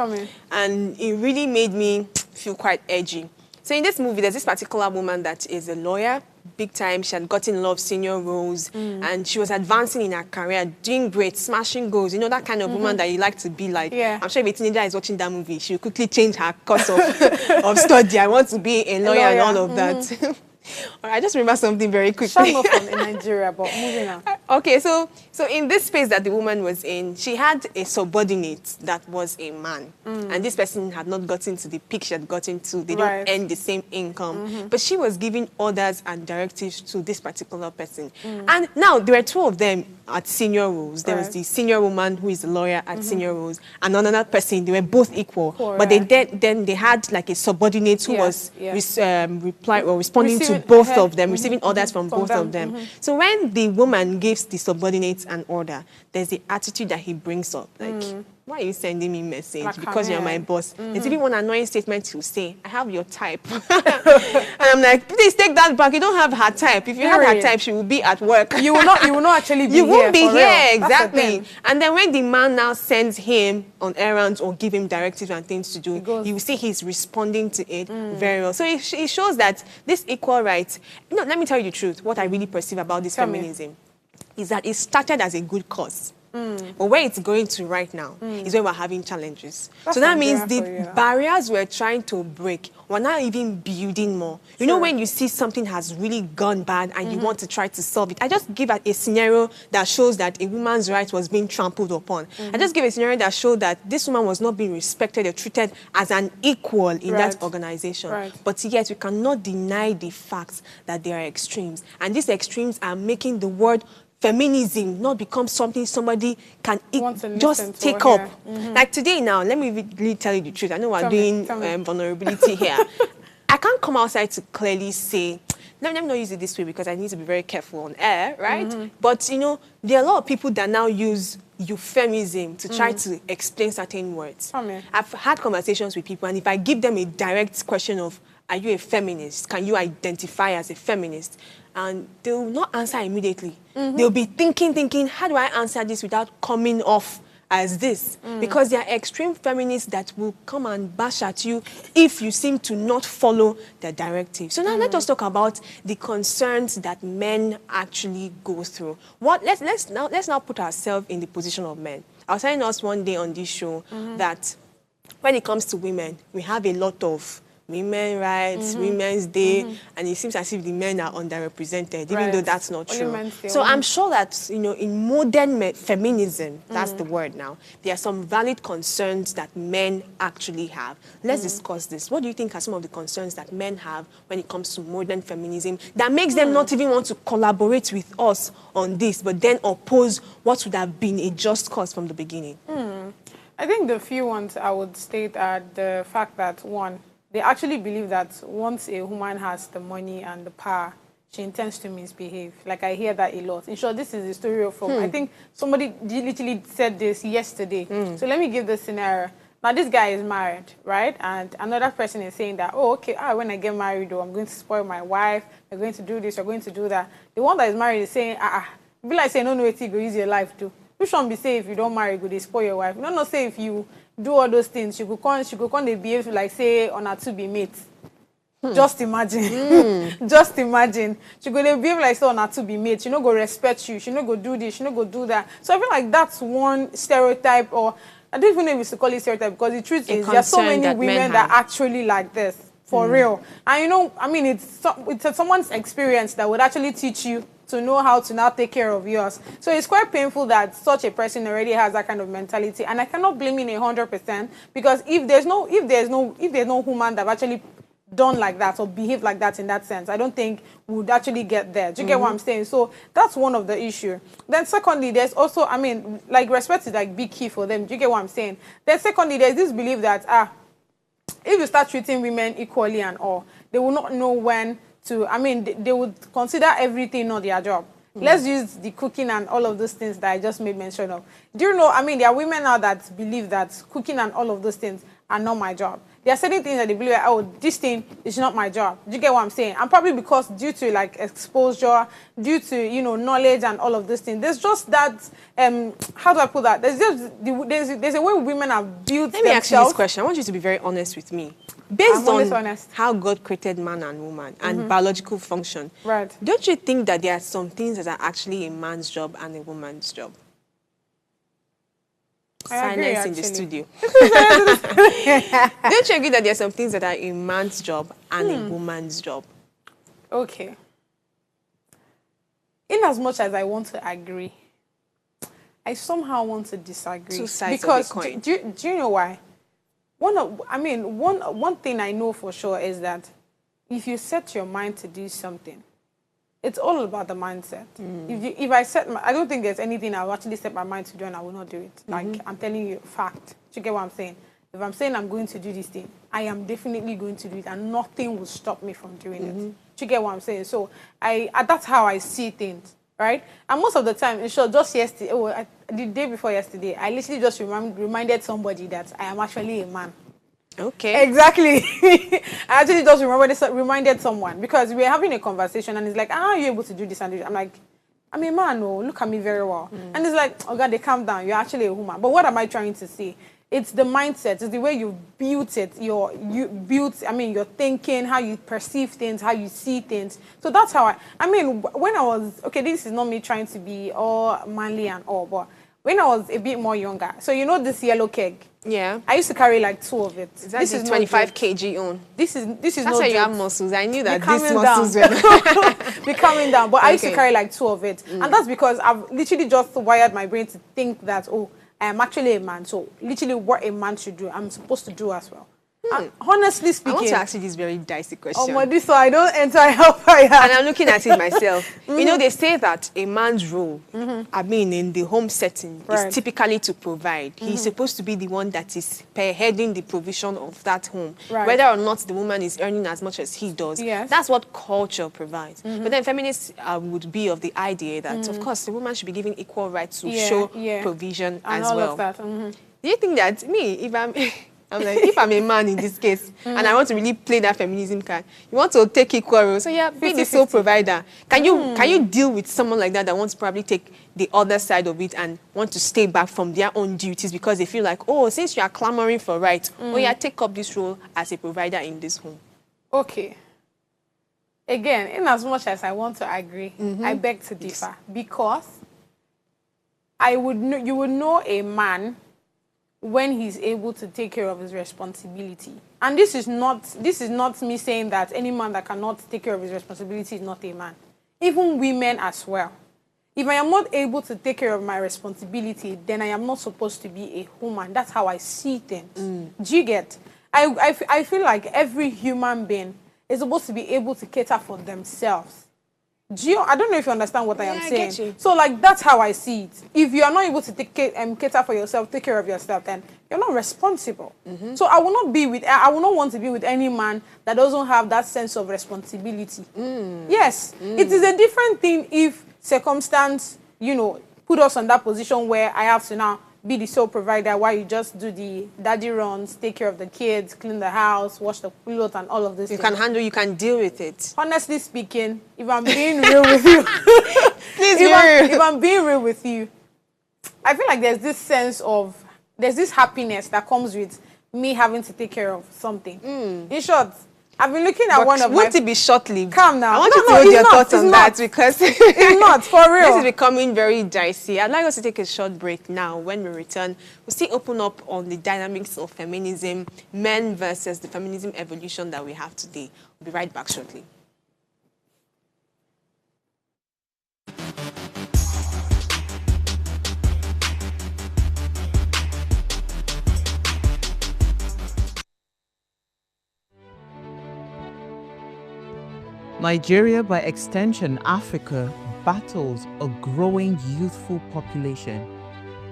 And it really made me feel quite edgy. So in this movie, there's this particular woman that is a lawyer, big time. She had gotten a lot of senior roles and she was advancing in her career, doing great, smashing goals. You know, that kind of woman that you like to be like. I'm sure if a teenager is watching that movie, she'll quickly change her course of study. I want to be a lawyer and all of that. All right, I just remember something very quickly. Shut up in Nigeria, but moving on. Okay, so in this space that the woman was in, she had a subordinate that was a man. And this person had not gotten to the peak she had gotten to. They don't earn the same income. But she was giving orders and directives to this particular person. And now, there were two of them at senior roles. There was the senior woman who is a lawyer at senior roles, and another person. They were both equal. But then they had like a subordinate who was responding to both of them, receiving orders from both of them. So when the woman gives the subordinate an order, there's the attitude that he brings up. Like, why are you sending me a message? Like, because you're my boss. There's even one annoying statement to say, I have your type. And I'm like, please take that back. You don't have her type. If you had her type, she will be at work. You will not actually be here. You won't be here, exactly. And then when the man now sends him on errands or give him directives and things to do, you will see he's responding to it very well. So it shows that this equal rights, let me tell you the truth, what I really perceive about this feminism is that it started as a good cause. But where it's going to right now is where we're having challenges. So that means the barriers we're trying to break, we're not even building more. You know, when you see something has really gone bad and you want to try to solve it. I just give a scenario that shows that a woman's right was being trampled upon. I just give a scenario that showed that this woman was not being respected or treated as an equal in that organization. But yet we cannot deny the fact that there are extremes. And these extremes are making the word feminism not become something somebody can just take up. Like today now, let me really tell you the truth. I know we're doing vulnerability here. I can't come outside to clearly say, let me not use it this way because I need to be very careful on air, right? But, you know, there are a lot of people that now use euphemism to try to explain certain words. I've had conversations with people, and if I give them a direct question of, are you a feminist? Can you identify as a feminist? And they will not answer immediately. They'll be thinking, how do I answer this without coming off as this? Because there are extreme feminists that will come and bash at you if you seem to not follow the directive. So now let us talk about the concerns that men actually go through. Let's now put ourselves in the position of men. I was telling us one day on this show that when it comes to women, we have a lot of women's rights, Women's Day, and it seems as if the men are underrepresented, even though that's not true. So I'm sure that, you know, in modern feminism, that's the word now, there are some valid concerns that men actually have. Let's discuss this. What do you think are some of the concerns that men have when it comes to modern feminism that makes them not even want to collaborate with us on this, but then oppose what would have been a just cause from the beginning? I think the few ones I would state are the fact that, one, they actually believe that once a woman has the money and the power, she intends to misbehave. Like, I hear that a lot. In short, this is the story of I think somebody literally said this yesterday. So let me give the scenario. Now, this guy is married, right? And another person is saying that, oh, okay, when I get married, I'm going to spoil my wife. We're going to do this, we're going to do that. The one that is married is saying, be like saying, no, it's go use your life too. You shouldn't be say if you don't marry, go they spoil your wife. No, say if you do all those things, she could come they behave like say on her to be mates. Just imagine. Just imagine. She go they behave like say on her to be mates. She no go respect you. She no go do this. She no go do that. So I feel like that's one stereotype, or I don't even know if it's to call it stereotype, because the truth is there are so many women that are actually like this. For real. And you know, I mean, it's someone's experience that would actually teach you to know how to now take care of yours. So it's quite painful that such a person already has that kind of mentality, and I cannot blame him 100%, because if there's no woman that actually done like that or behave like that in that sense, I don't think we would actually get there. Do you get what I'm saying? So that's one of the issue. Then secondly, there's also, I mean, like, respect is like big key for them. Do you get what I'm saying? Then secondly, there's this belief that if you start treating women equally and all, they will not know when to, I mean, they would consider everything not their job. Let's use the cooking and all of those things that I just made mention of. Do you know, I mean, there are women now that believe that cooking and all of those things are not my job. There are certain things that they believe, like, oh, this thing is not my job. Do you get what I'm saying? And probably because due to, like, exposure, due to, you know, knowledge and all of those things, there's just that, how do I put that? There's just, there's a way women have built themselves. Let me ask you this question. I want you to be very honest with me. Based on how God created man and woman and biological function, don't you think that there are some things that are actually a man's job and a woman's job? Silence in the studio. Don't you agree that there are some things that are a man's job and a woman's job? Okay. In as much as I want to agree, I somehow want to disagree. Two sides because of a coin. Do you know why? One thing I know for sure is that if you set your mind to do something, it's all about the mindset. I don't think there's anything I'll actually set my mind to do and I will not do it. Like, I'm telling you, fact. Do you get what I'm saying? If I'm saying I'm going to do this thing, I am definitely going to do it, and nothing will stop me from doing it. Do you get what I'm saying? So that's how I see things, right? And most of the time, in short, just yesterday, the day before yesterday, I literally just reminded somebody that I am actually a man. Okay. Exactly. I actually just reminded someone, because we were having a conversation and it's like, are you able to do this and do that? I'm like, I'm a man, oh, look at me very well. And it's like, oh God, they calm down. You're actually a woman. But what am I trying to say? It's the mindset. It's the way you built it. Your thinking, how you perceive things, how you see things. So that's how when I was, okay, this is not me trying to be all manly and all, but when I was a bit more younger, so you know this yellow keg? Yeah. I used to carry like 2 of it. This is 25 kg on. This is That's no why you joke. have muscles. I knew that Be these calming muscles were... Be calming down. But I used to carry like 2 of it. And that's because I've literally just wired my brain to think that, oh, I am actually a man. So literally what a man should do, I'm supposed to do as well. And honestly speaking... I want to ask you this very dicey question. Oh, this so I don't enter hellfire. And I'm looking at it myself. You know, they say that a man's role, in the home setting, is typically to provide. He's supposed to be the one that is spearheading the provision of that home. Whether or not the woman is earning as much as he does. Yes. That's what culture provides. But then feminists would be of the idea that, of course, the woman should be given equal rights to show provision and as all well. Of that. Do you think that if I'm a man in this case, and I want to really play that feminism card, you want to take equal roles, so yeah, be the sole provider. Can you deal with someone like that wants to probably take the other side of it and want to stay back from their own duties because they feel like, oh, since you are clamoring for rights, take up this role as a provider in this home? Okay. Again, in as much as I want to agree, I beg to differ, because you would know a man when he's able to take care of his responsibility. And this is not me saying that any man that cannot take care of his responsibility is not a man. Even women as well. If I am not able to take care of my responsibility, then I am not supposed to be a woman. That's how I see things. Do you get? I feel like every human being is supposed to be able to cater for themselves. I don't know if you understand what I am saying. I get you. So, like, that's how I see it. If you are not able to cater for yourself, take care of yourself, then you're not responsible. So I will not want to be with any man that doesn't have that sense of responsibility. Yes, it is a different thing if circumstance, put us on that position where I have to now be the sole provider while you just do the daddy runs, take care of the kids, clean the house, wash the clothes, and all of this. You can deal with it. Honestly speaking, if I'm being real with you, if I'm being real with you, I feel like there's this happiness that comes with me having to take care of something. In short, I've been looking at won't it be short-lived? Calm now. I want you to hold your thoughts on that, because it's not, for real. This is becoming very dicey. I'd like us to take a short break now. When we return, we'll still open up on the dynamics of feminism, men versus the feminism evolution that we have today. We'll be right back shortly. Nigeria, by extension Africa, battles a growing youthful population,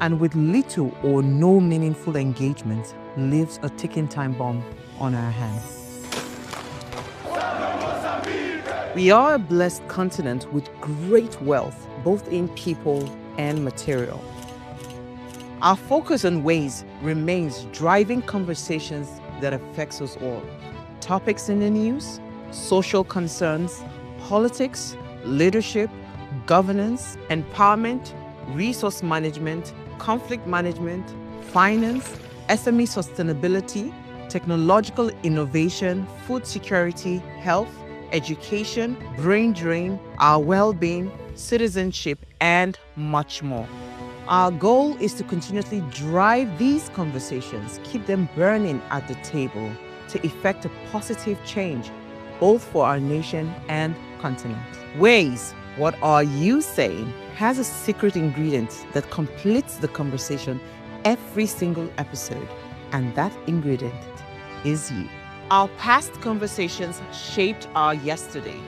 and with little or no meaningful engagement, lives a ticking time bomb on our hands. We are a blessed continent with great wealth, both in people and material. Our focus on ways remains driving conversations that affects us all. Topics in the news, social concerns, politics, leadership, governance, empowerment, resource management, conflict management, finance, SME sustainability, technological innovation, food security, health, education, brain drain, our well-being, citizenship, and much more. Our goal is to continuously drive these conversations, keep them burning at the table to effect a positive change both for our nation and continent. Ways, what are you saying, has a secret ingredient that completes the conversation every single episode, and that ingredient is you. Our past conversations shaped our yesterday.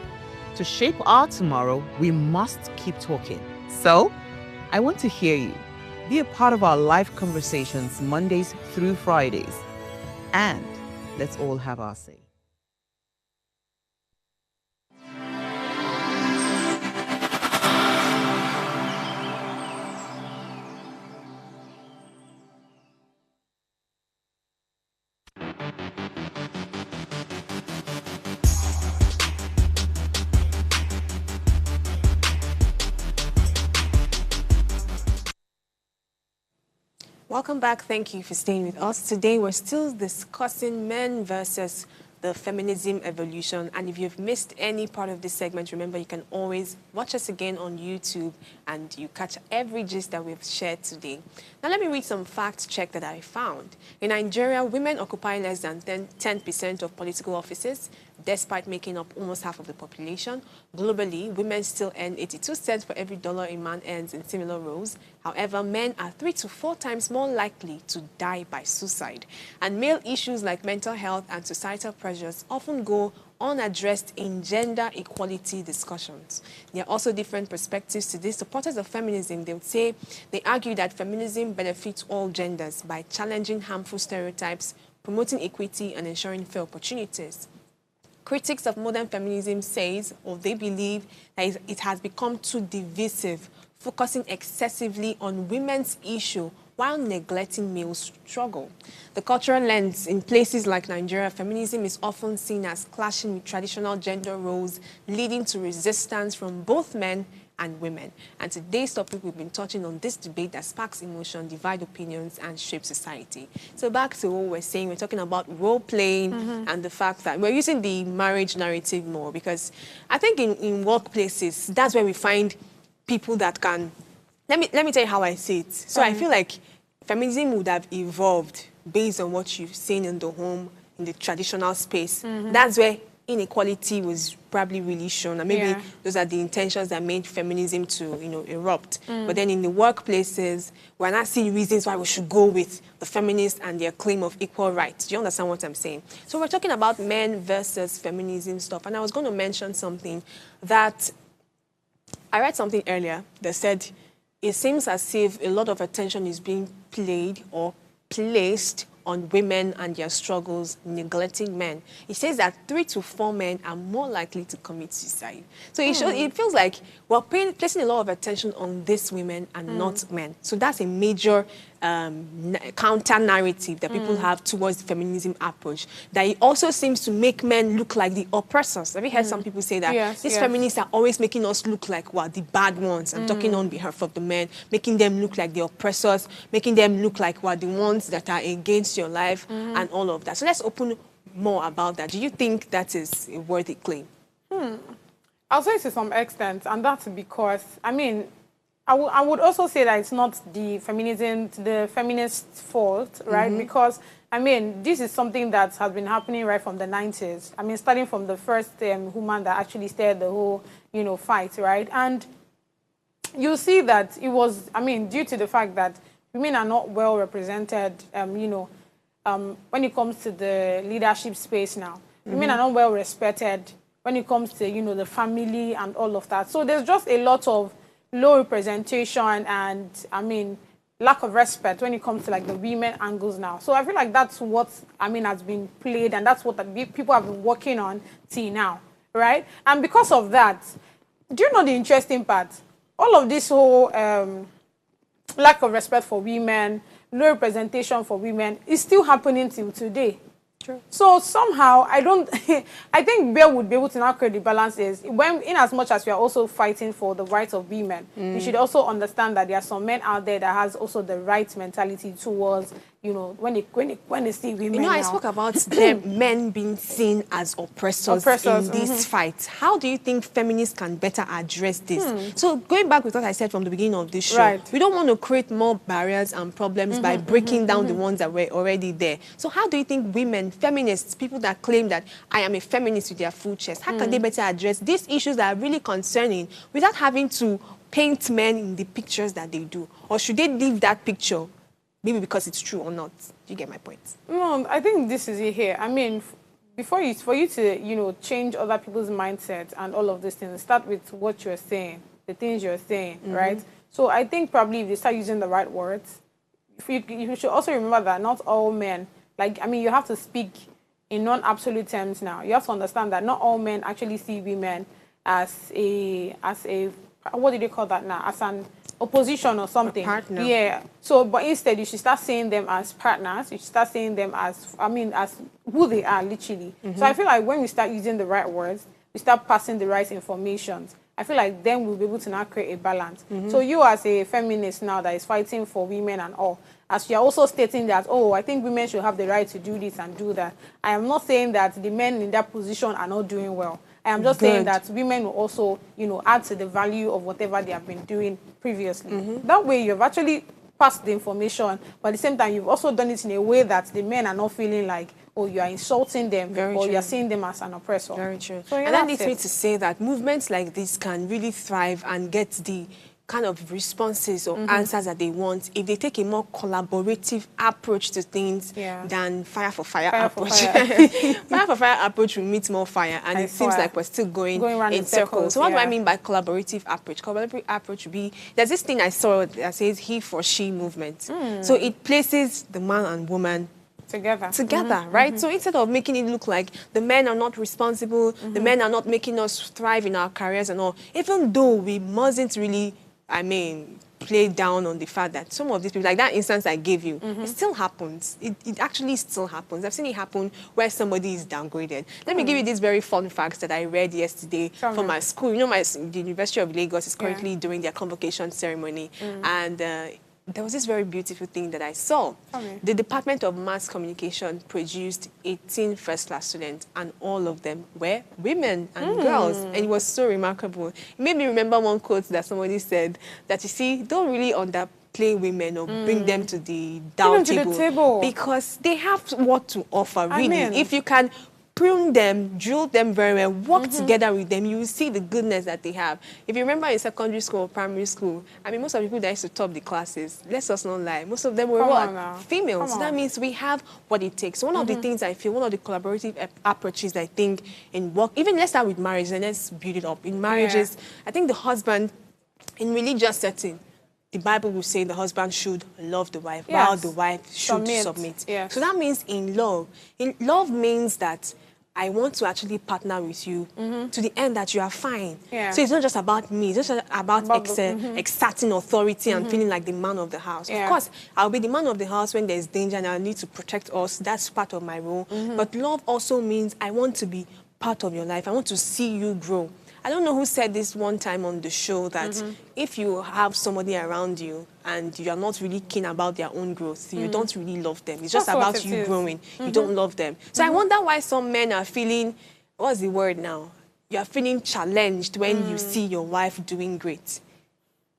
To shape our tomorrow, we must keep talking. So, I want to hear you. Be a part of our live conversations Mondays through Fridays. And let's all have our say. Welcome back. Thank you for staying with us. Today, we're still discussing men versus the feminism evolution. And if you've missed any part of this segment, remember you can always watch us again on YouTube and you catch every gist that we've shared today. Now, let me read some fact check that I found. In Nigeria, women occupy less than 10% of political offices, despite making up almost half of the population. Globally, women still earn 82 cents for every dollar a man earns in similar roles. However, men are 3 to 4 times more likely to die by suicide. And male issues like mental health and societal pressures often go unaddressed in gender equality discussions. There are also different perspectives to this. Supporters of feminism, they argue that feminism benefits all genders by challenging harmful stereotypes, promoting equity, and ensuring fair opportunities. Critics of modern feminism says, or they believe, that it has become too divisive, focusing excessively on women's issue while neglecting male struggle. The cultural lens in places like Nigeria, feminism is often seen as clashing with traditional gender roles, leading to resistance from both men and women. And today's topic, we've been touching on this debate that sparks emotion, divide opinions, and shapes society. So back to what we're saying, we're talking about role-playing and the fact that we're using the marriage narrative more because I think in workplaces, that's where we find people that can... Let me tell you how I see it. So I feel like feminism would have evolved based on what you've seen in the home, in the traditional space. That's where inequality was probably really shown, and maybe those are the intentions that made feminism to, erupt. But then in the workplaces, we're not seeing reasons why we should go with the feminists and their claim of equal rights. Do you understand what I'm saying? So we're talking about men versus feminism stuff, and I was going to mention something that I read something earlier that said it seems as if a lot of attention is being played or placed on women and their struggles, neglecting men. It says that 3 to 4 men are more likely to commit suicide. So it feels like we're placing a lot of attention on these women and not men. So that's a major counter-narrative that people have towards the feminism approach. That it also seems to make men look like the oppressors. Have you heard some people say that? These feminists are always making us look like, the bad ones. I'm talking on behalf of the men, making them look like the oppressors, making them look like, the ones that are against your life and all of that. So let's open more about that. Do you think that is a worthy claim? I'll say to some extent, and that's because, I would also say that it's not the feminist's fault, right? Because, this is something that has been happening right from the 90s. Starting from the first woman that actually started the whole, fight, right? And you see that it was, due to the fact that women are not well represented, when it comes to the leadership space now. Women are not well respected when it comes to, the family and all of that. So there's just a lot of low representation and, lack of respect when it comes to, the women angles now. So I feel like that's what, has been played, and that's what people have been working on till now, right? And because of that, do you know the interesting part? All of this whole lack of respect for women, no representation for women is still happening till today. True. So somehow, I think Bear would be able to now create the balance is, in as much as we are also fighting for the rights of women, we should also understand that there are some men out there that has also the right mentality towards, you know, when they see women. You know, I now. spoke about them, men being seen as oppressors in this fight. How do you think feminists can better address this? So going back with what I said from the beginning of this show, we don't want to create more barriers and problems by breaking down the ones that were already there. So how do you think women, feminists, people that claim that I am a feminist with their full chest, how can they better address these issues that are really concerning without having to paint men in the pictures that they do? Or should they leave that picture, maybe because it's true or not? Do you get my point? No, I think this is it here. I mean, for you to, you know, change other people's mindset and all of these things, start with what you're saying, the things you're saying, right? So I think probably if they start using the right words, you should also remember that not all men, like, I mean, you have to speak in non-absolute terms now. You have to understand that not all men actually see women as a, what do they call that now? As an opposition or something. A partner. Yeah. So, but instead, you should start seeing them as partners. You should start seeing them as, I mean, as who they are, literally. So I feel like when we start using the right words, we start passing the right information, I feel like then we'll be able to now create a balance. So you as a feminist now that is fighting for women and all, as you're also stating that, oh, I think women should have the right to do this and do that. I am not saying that the men in that position are not doing well. I am just saying that women will also, you know, add to the value of whatever they have been doing previously. That way, you've actually passed the information, but at the same time, you've also done it in a way that the men are not feeling like, oh, you are insulting them, or you're seeing them as an oppressor. Very true. So, yeah, and that leads me to say that movements like this can really thrive and get the kind of responses or answers that they want if they take a more collaborative approach to things than fire for fire approach. Fire for fire approach will meet more fire, and it seems like we're still going in circles. So what do I mean by collaborative approach? Collaborative approach would be, there's this thing I saw that says he for she movement. So it places the man and woman together, right? So instead of making it look like the men are not responsible, the men are not making us thrive in our careers and all, even though we mustn't really, I mean, play down on the fact that some of these people, like that instance I gave you, it still happens. It actually still happens. I've seen it happen where somebody is downgraded. Let me give you these very fun facts that I read yesterday from my school. You know, the University of Lagos is currently doing their convocation ceremony, and there was this very beautiful thing that I saw. The Department of Mass Communication produced 18 first-class students, and all of them were women and girls. And it was so remarkable. It made me remember one quote that somebody said, that you see, don't really underplay women or bring them to the down table, because they have what to offer, really. If you can prune them, drill them very well, work together with them, you will see the goodness that they have. If you remember in secondary school or primary school, I mean, most of the people that used to top the classes, let's us not lie, most of them were females. So that means we have what it takes. So one of the things I feel, one of the collaborative approaches I think in work, even let's start with marriage and let's build it up. In marriages, I think the husband, in religious setting, the Bible will say the husband should love the wife, while the wife should submit. So that means in love means that I want to actually partner with you to the end that you are fine. So it's not just about me, it's just about exerting authority and feeling like the man of the house. Of course, I'll be the man of the house when there's danger and I need to protect us. That's part of my role. But love also means I want to be part of your life. I want to see you grow. I don't know who said this one time on the show that if you have somebody around you and you are not really keen about their own growth, you don't really love them. It's just about you growing. You don't love them. So I wonder why some men are feeling, what's the word now? You are feeling challenged when you see your wife doing great.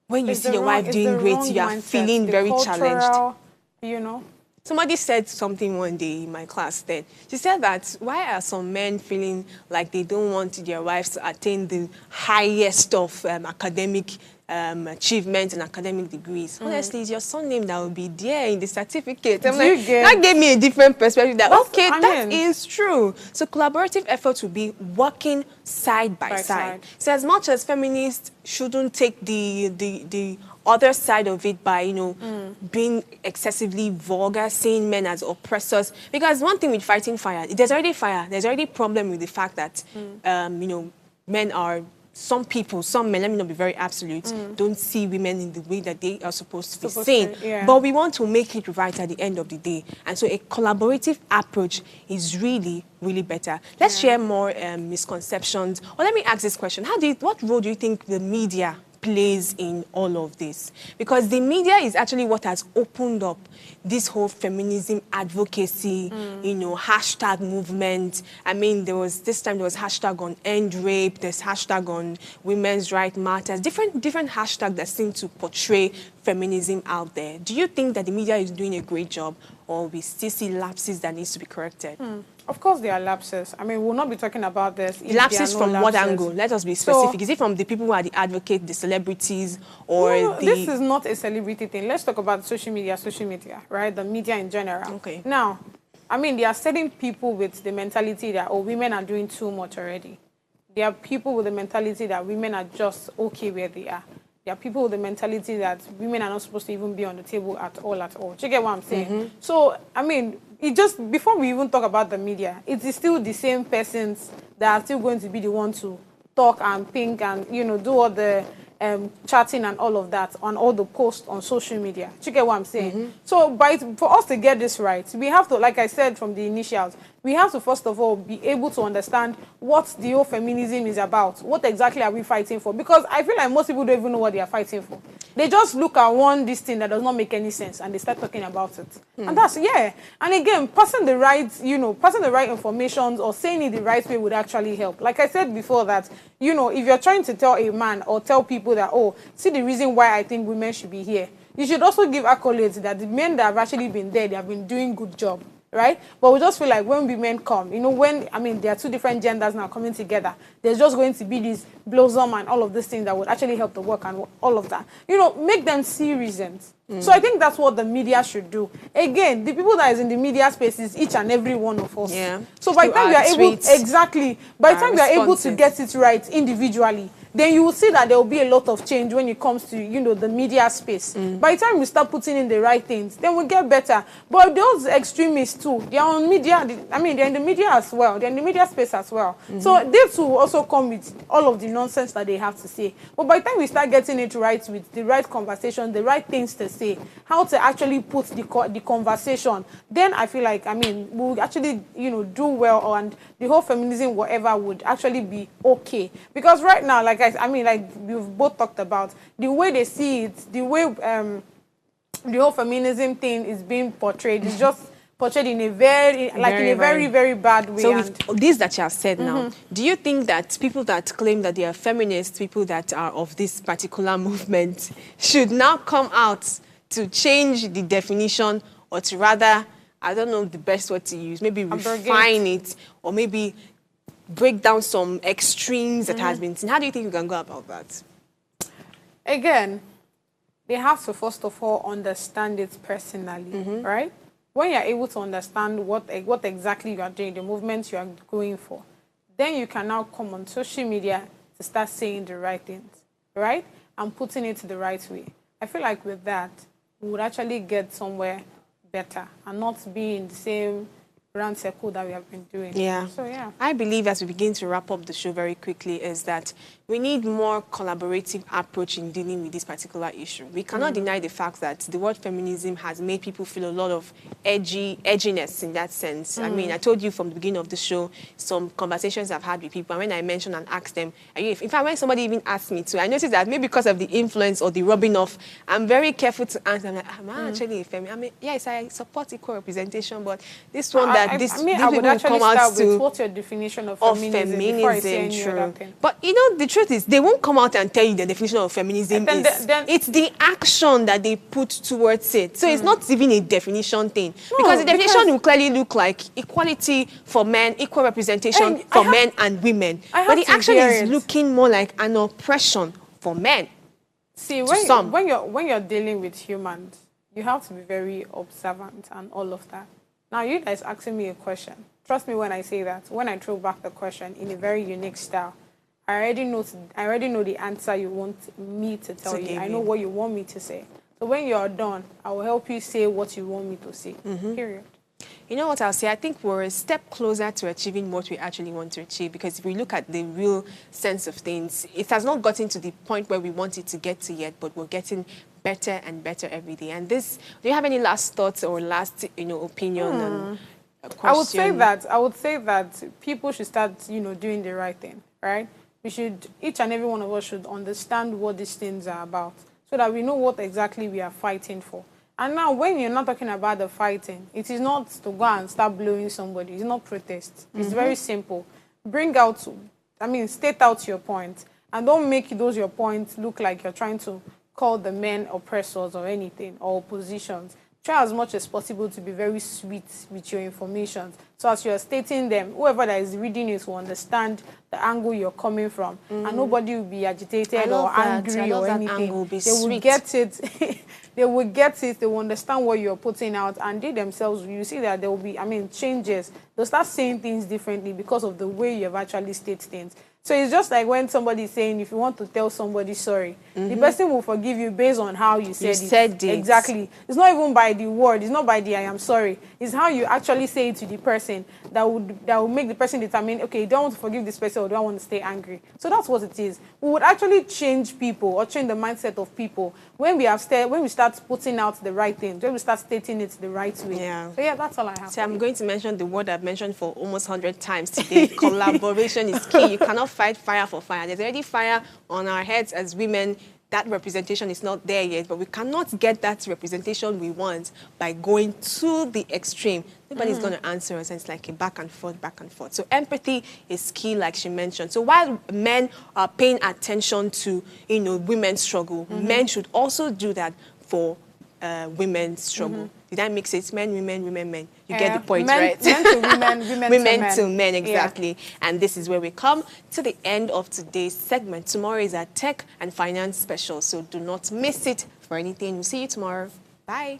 When you see your wife doing great, you are feeling very challenged. You know? Somebody said something one day in my class then. She said that, why are some men feeling like they don't want their wives to attain the highest of academic achievements and academic degrees? Honestly, it's your surname that will be there in the certificate. I'm like, that gave me a different perspective that, okay, that is true. So collaborative efforts will be working side by side. So as much as feminists shouldn't take the other side of it by, you know, being excessively vulgar, seeing men as oppressors. Because one thing with fighting fire, there's already problem with the fact that, you know, men are, some men, let me not be very absolute, don't see women in the way that they are supposed to be seen. But we want to make it right at the end of the day. And so a collaborative approach is really, really better. Let's share more misconceptions. Or let me ask this question. What role do you think the media plays in all of this? Because the media is actually what has opened up this whole feminism advocacy, you know, hashtag movement. I mean, there was hashtag on end rape, there's hashtag on women's right matters, different hashtags that seem to portray feminism out there. Do you think that the media is doing a great job, or we still see lapses that needs to be corrected? Of course there are lapses. I mean, we'll not be talking about this. Lapses from what angle? Let us be specific. Is it from the people who are the advocate, the celebrities, or no, this is not a celebrity thing. Let's talk about social media, right? The media in general. Okay. Now, I mean, there are certain people with the mentality that, oh, women are doing too much already. There are people with the mentality that women are just okay where they are. There are people with the mentality that women are not supposed to even be on the table at all. Do you get what I'm saying? So, I mean, it just, before we even talk about the media, it is still the same persons that are still going to be the ones to talk and think and, you know, do all the chatting and all of that on all the posts on social media. Do you get what I'm saying? So, for us to get this right, we have to, like I said from the initials, we have to first of all be able to understand what the whole feminism is about. What exactly are we fighting for? Because I feel like most people don't even know what they are fighting for. They just look at this thing that does not make any sense and they start talking about it. And that's, and again, passing the right information or saying it the right way would actually help. Like I said before that, you know, if you're trying to tell a man or tell people that, oh, see the reason why I think women should be here, you should also give accolades that the men that have actually been there, they have been doing good job. Right? But we just feel like when women come, you know, there are two different genders now coming together, there's just going to be this blossom and all of these things that would actually help the work and all of that. You know, make them see reasons. So I think that's what the media should do. Again, the people that is in the media space is each and every one of us. Yeah. So by the time we are able, by the time we are able to get it right individually, then you will see that there will be a lot of change when it comes to, you know, the media space. By the time we start putting in the right things, then we'll get better. But those extremists too, they are on media. They're in the media as well. They're in the media space as well. So they too will also come with all of the nonsense that they have to say. But by the time we start getting it right with the right conversation, the right things to say, how to actually put the conversation, then I feel like, we'll actually, you know, do well, and the whole feminism, whatever, would actually be okay. Because right now, like we've both talked about, the way they see it, the way the whole feminism thing is being portrayed is just portrayed in a very bad way. So with this that you have said now, do you think that people that claim that they are feminists, people that are of this particular movement, should now come out to change the definition, or to rather, I don't know the best word to use, maybe refine it, or maybe break down some extremes that has been seen? How do you think you can go about that? Again, they have to first of all understand it personally, right? When you're able to understand what exactly you are doing, the movement you are going for, then you can now come on social media to start saying the right things, right? And putting it the right way. I feel like with that, we would actually get somewhere better and not be in the same round circle that we have been doing. Yeah. So, yeah. I believe, as we begin to wrap up the show very quickly, is that we need more collaborative approach in dealing with this particular issue. We cannot deny the fact that the word feminism has made people feel a lot of edginess in that sense. I mean, I told you from the beginning of the show, some conversations I've had with people, and when I mentioned and asked them, when somebody even asked me to, I noticed that maybe because of the influence or the rubbing off, I'm very careful to answer. I'm like, am I actually a feminist? I mean, yes, I support equal representation, but this one that I would actually start with what's your definition of feminism before I say any other thing. But you know, the truth is, they won't come out and tell you the definition of feminism is. It's the action that they put towards it. So it's not even a definition thing. No, because the definition will clearly look like equality for men, equal representation for men and women. But the action is looking more like an oppression for men. See, when you're dealing with humans, you have to be very observant and all of that. Now, you guys asking me a question. Trust me when I say that. When I throw back the question in a very unique style, I already know the answer you want me to tell you. I know what you want me to say. So when you're done, I will help you say what you want me to say. Period. You know what I'll say? I think we're a step closer to achieving what we actually want to achieve, because if we look at the real sense of things, it has not gotten to the point where we want it to get to yet, but we're getting better and better every day. And this, do you have any last thoughts or last, opinion on a question? I would say that people should start, doing the right thing, right? each and every one of us should understand what these things are about so that we know what exactly we are fighting for. And now when you're not talking about the fighting, it is not to go and start blowing somebody. It's not protest. It's very simple. State out your point. And don't make those your points look like you're trying to call the men oppressors or anything, or oppositions. Try as much as possible to be very sweet with your information. So as you're stating them, whoever that is reading it will understand the angle you're coming from. And nobody will be agitated or angry or anything. They will get it. They will get it. They will understand what you're putting out. And they themselves, you see that there will be, changes. They'll start saying things differently because of the way you've actually stated things. So it's just like when somebody is saying, if you want to tell somebody sorry, the person will forgive you based on how you said it. Exactly. It's not even by the word. It's not by the I am sorry. It's how you actually say it to the person that would make the person determine, okay, you don't want to forgive this person or don't want to stay angry. So that's what it is. We would actually change people or change the mindset of people when we start putting out the right things, when we start stating it the right way. Yeah. So yeah, that's all I have. So I'm going to mention the word I've mentioned for almost 100 times today. Collaboration is key. You cannot fight fire for fire. There's already fire on our heads as women. That representation is not there yet, but we cannot get that representation we want by going to the extreme. Nobody's going to answer us, and it's like a back and forth, back and forth. So empathy is key, like she mentioned. So while men are paying attention to, women's struggle, men should also do that for women's struggle. Did I mix it? Men, women, women, men. You get the point, right? Men to women, women to men, exactly. Yeah. And this is where we come to the end of today's segment. Tomorrow is our tech and finance special, so do not miss it for anything. We'll see you tomorrow. Bye.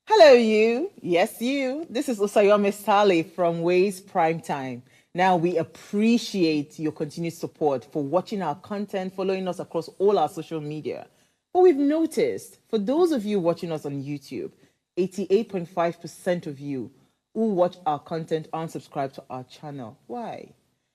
Hello, you. Yes, you. This is Usayome Sale from Ways Prime Time. Now, we appreciate your continued support for watching our content, following us across all our social media. But we've noticed, for those of you watching us on YouTube, 88.5% of you who watch our content aren't subscribed to our channel. Why?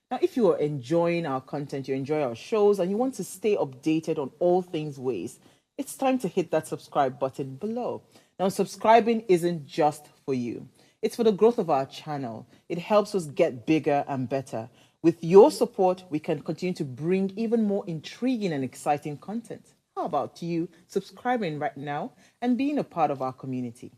Now, if you are enjoying our content, you enjoy our shows, and you want to stay updated on all things Ways, it's time to hit that subscribe button below. Now, subscribing isn't just for you. It's for the growth of our channel. It helps us get bigger and better. With your support, we can continue to bring even more intriguing and exciting content. How about you subscribing right now and being a part of our community?